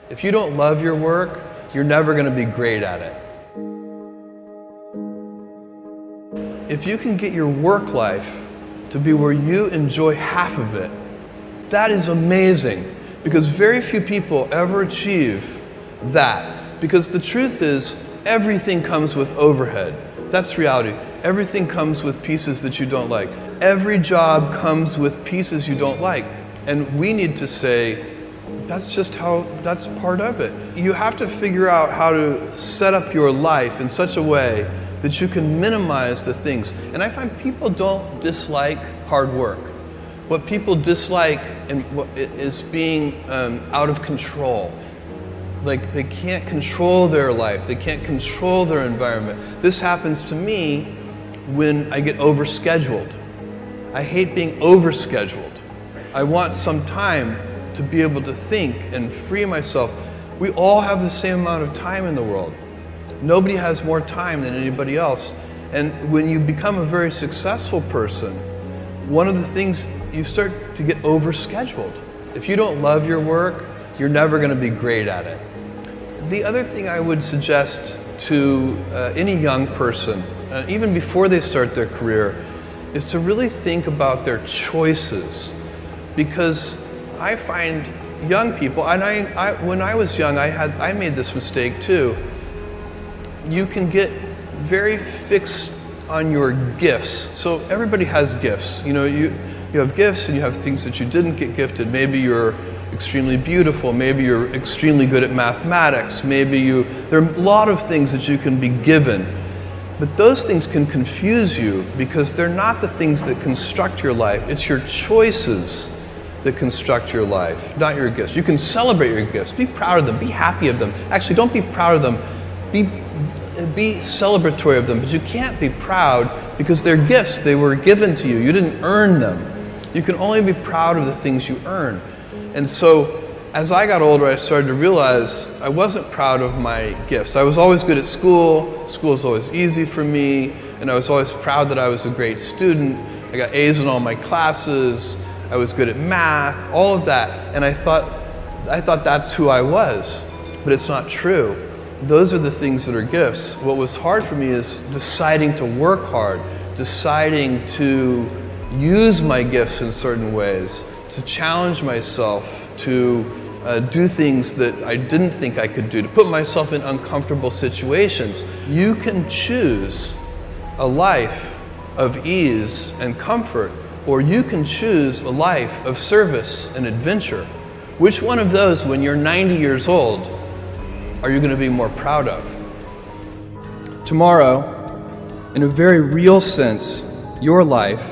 If you don't love your work, you're never going to be great at it. If you can get your work life to be where you enjoy half of it, that is amazing, because very few people ever achieve that. Because the truth is, everything comes with overhead. That's reality. Everything comes with pieces that you don't like. Every job comes with pieces you don't like. And we need to say, that's part of it. You have to figure out how to set up your life in such a way that you can minimize the things. And I find people don't dislike hard work. What people dislike is being out of control. Like they can't control their life, they can't control their environment. This happens to me when I get overscheduled. I hate being overscheduled. I want some time to be able to think and free myself. We all have the same amount of time in the world. Nobody has more time than anybody else. And when you become a very successful person, one of the things, you start to get overscheduled. If you don't love your work, you're never going to be great at it. The other thing I would suggest to any young person, even before they start their career, is to really think about their choices. Because I find young people, and when I was young, I made this mistake too. You can get very fixed on your gifts. So everybody has gifts. You know, you have gifts and you have things that you didn't get gifted. Maybe you're extremely beautiful. Maybe you're extremely good at mathematics. There are a lot of things that you can be given. But those things can confuse you because they're not the things that construct your life. It's your choices that construct your life, not your gifts. You can celebrate your gifts. Be proud of them. Be happy of them. Actually, don't be proud of them. Be celebratory of them, but you can't be proud because they're gifts. They were given to you. You didn't earn them. You can only be proud of the things you earn. And so, as I got older, I started to realize I wasn't proud of my gifts. I was always good at school. School was always easy for me, and I was always proud that I was a great student. I got A's in all my classes. I was good at math, all of that. And I thought that's who I was, but it's not true. Those are the things that are gifts. What was hard for me is deciding to work hard, deciding to use my gifts in certain ways, to challenge myself, to do things that I didn't think I could do, to put myself in uncomfortable situations. You can choose a life of ease and comfort, or you can choose a life of service and adventure. Which one of those, when you're 90 years old, are you going to be more proud of? Tomorrow, in a very real sense, your life,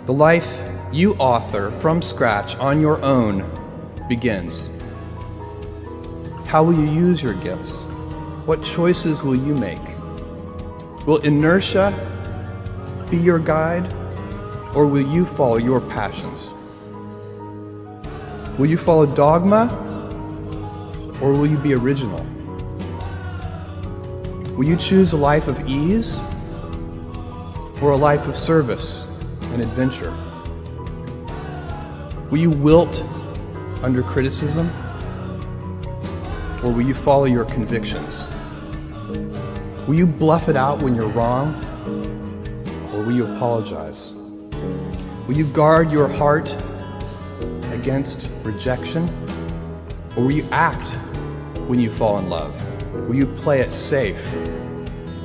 the life you author from scratch on your own, begins. How will you use your gifts? What choices will you make? Will inertia be your guide, or will you follow your passions? Will you follow dogma, or will you be original? Will you choose a life of ease, or a life of service and adventure? Will you wilt under criticism, or will you follow your convictions? Will you bluff it out when you're wrong, or will you apologize? Will you guard your heart against rejection, or will you act when you fall in love? Will you play it safe,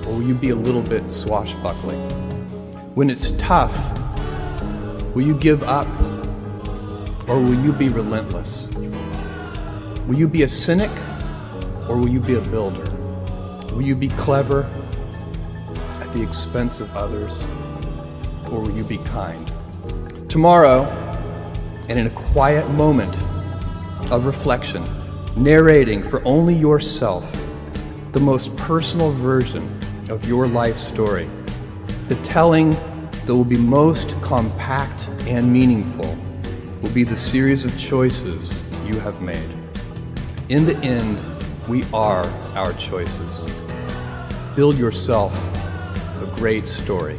or will you be a little bit swashbuckling? When it's tough, will you give up, or will you be relentless? Will you be a cynic, or will you be a builder? Will you be clever at the expense of others, or will you be kind? Tomorrow, and in a quiet moment of reflection, narrating for only yourself the most personal version of your life story, the telling that will be most compact and meaningful will be the series of choices you have made. In the end, we are our choices. Build yourself a great story.